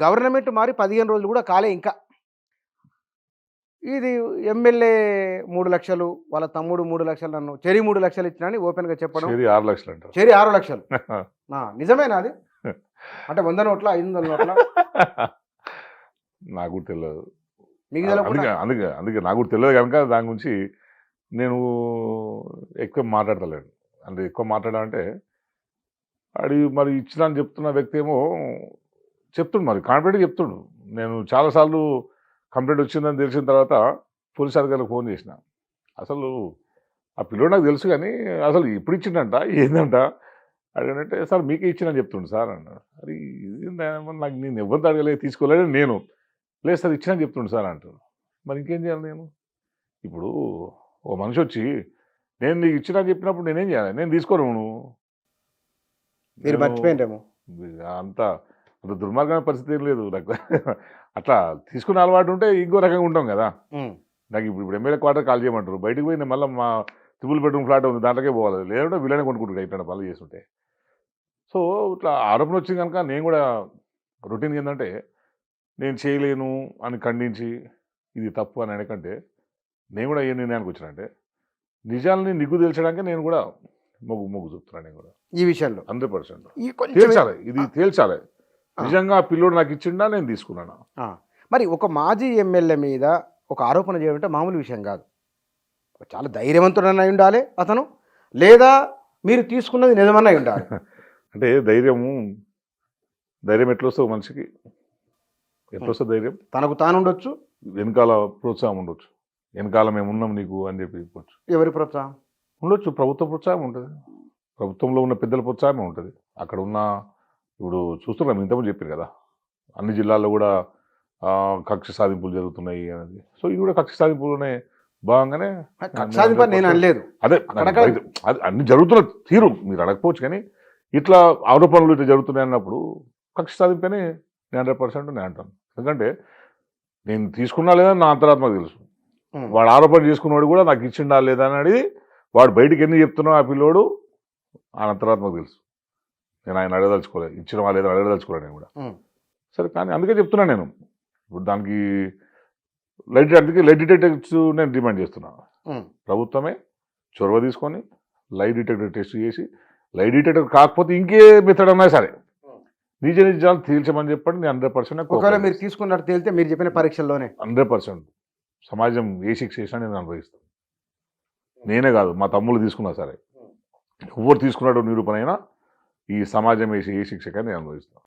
Government మారి 15 రోజులు కూడా కాలే ఇంకా. ఇది ఎమ్మెల్యే 3 లక్షలు, వాళ్ళ తమ్ముడు 3 లక్షలు, నన్ను చెరి 3 లక్షలు ఇచ్చినని ఓపెన్గా చెప్పడం. చెరి 6 లక్షలు అంటారు. చెరి 6 లక్షలు నిజమేనా అది? అంటే 100 నోట్ల 500 నోట్ల? నాకు కూడా తెలియదు. మీకు తెలియదు? అందుకే నాకు కూడా తెలియదు కనుక దాని గురించి నేను ఎక్కువ మాట్లాడతలేను. అంటే ఎక్కువ మాట్లాడాలంటే అడిగి మరి ఇచ్చిన అని చెప్తున్న వ్యక్తి ఏమో చెప్తుండు, మరి కాన్ఫిడెంట్గా చెప్తుండు. నేను చాలాసార్లు కంప్లైంట్ వచ్చిందని తెలిసిన తర్వాత పోలీస్ అధికారులకు ఫోన్ చేసిన. అసలు ఆ పిల్లడు నాకు తెలుసు కానీ అసలు ఎప్పుడు ఇచ్చిండంట ఏందంట అడిగినట్టే, సార్ మీకే ఇచ్చిందని చెప్తుండు సార్ అన్నాడు. అది నాకు నేను ఎవరితో అడగలేదు, తీసుకోలేదు నేను. లేదు సార్ ఇచ్చిన చెప్తుండు సార్ అంటారు. మరి ఇంకేం చేయాలి నేను? ఇప్పుడు ఓ మనిషి వచ్చి నేను నీకు ఇచ్చినా చెప్పినప్పుడు నేనేం చేయాలి? నేను తీసుకోను. మీరు మర్చిపోయిందేమో. అంత దుర్మార్గమైన పరిస్థితి ఏం లేదు నాకు. అట్లా తీసుకునే అలవాటు ఉంటే ఇంకో రకంగా ఉంటాం కదా. నాకు ఇప్పుడు ఎమ్మెల్యే క్వార్టర్ కాల్ చేయమంటారు, బయటకు పోయి నేను మళ్ళీ మా 3 బెడ్రూమ్ ఫ్లాట్ ఉంది దాంట్లోకే పోవాలి, లేదంటే వీళ్ళనే కొనుక్కుంటారు ఇట్లా పనులు చేస్తుంటే. సో ఇట్లా ఆరోపణ వచ్చింది కనుక నేను కూడా రొటీన్ ఏంటంటే నేను చేయలేను అని ఖండించి ఇది తప్పు అని అనకంటే నేను కూడా ఏ నిర్ణయానికి వచ్చినంటే నిజాలని నిగ్గు తేల్చడానికి నేను కూడా మొగ్గు చూపుతున్నాను. నేను కూడా ఈ విషయంలో 100% తేల్చాలి, ఇది తేల్చాలి. నిజంగా ఆ పిల్లోడు నాకు ఇచ్చిండా, నేను తీసుకున్నాను. మరి ఒక మాజీ ఎమ్మెల్యే మీద ఒక ఆరోపణ చేయడం అంటే మామూలు విషయం కాదు. చాలా ధైర్యవంతుడని ఉండాలి అతను, లేదా మీరు తీసుకున్నది నిజమన్నా ఉండాలి. అంటే ధైర్యం ఎట్లా వస్తుంది మనిషికి? ఎట్లా వస్తుంది ధైర్యం? తనకు తాను ఉండొచ్చు, వెనకాల ప్రోత్సాహం ఉండొచ్చు. వెనకాల మేము ఉన్నాం నీకు అని చెప్పి చెప్పొచ్చు. ఎవరి ప్రోత్సాహం ఉండొచ్చు? ప్రభుత్వ ప్రోత్సాహం ఉంటుంది, ప్రభుత్వంలో ఉన్న పెద్దల ప్రోత్సాహం ఉంటుంది. అక్కడ ఉన్న ఇప్పుడు చూస్తున్నాం, ఇంతకుముందు చెప్పారు కదా అన్ని జిల్లాల్లో కూడా కక్ష సాధింపులు జరుగుతున్నాయి అనేది. సో ఇది కూడా కక్ష సాధింపులోనే భాగంగానే. నేను అనలేదు, అదే అన్ని జరుగుతున్న తీరు మీరు అడగకపోవచ్చు, కానీ ఇట్లా ఆరోపణలు ఇట్లా జరుగుతున్నాయి అన్నప్పుడు కక్ష సాధింపని నేను 100% నేను అంటాను. ఎందుకంటే నేను తీసుకున్నా లేదా నా అంతరాత్మకు తెలుసు. వాడు ఆరోపణ చేసుకున్నవాడు కూడా నాకు ఇచ్చిండా లేదా అని వాడు బయటికి ఎన్ని చెప్తున్నావు ఆ పిల్లోడు ఆయన అంతరాత్మకు తెలుసు. నేను ఆయన అడగదలుచుకోలేదు, ఇచ్చిన వాళ్ళు ఏదో అడగదలుచుకోలేదు నేను కూడా. సరే, కానీ అందుకే చెప్తున్నాను నేను ఇప్పుడు దానికి లైట్ డిటెక్టర్స్ నేను డిమాండ్ చేస్తున్నాను. ప్రభుత్వమే చొరవ తీసుకొని లైట్ డిటెక్టర్ టెస్ట్ చేసి, లైట్ డిటెక్టర్ కాకపోతే ఇంకే మెథడ్ అన్నా సరే నిజాలు తేల్చమని చెప్పండి. నేను 100% ఒకవేళ మీరు తీసుకున్నట్టు తేలితే మీరు చెప్పిన పరీక్షల్లోనే 100% సమాజం ఏ శిక్ష చేసినా నేను అనుభవిస్తాను. నేనే కాదు, మా తమ్ముళ్ళు తీసుకున్నా సరే, ఎవరు తీసుకున్నాడో నిరూపణ అయినా ఈ సమాజం వేసి ఏ శిక్షగా నేను అనుభవిస్తాను.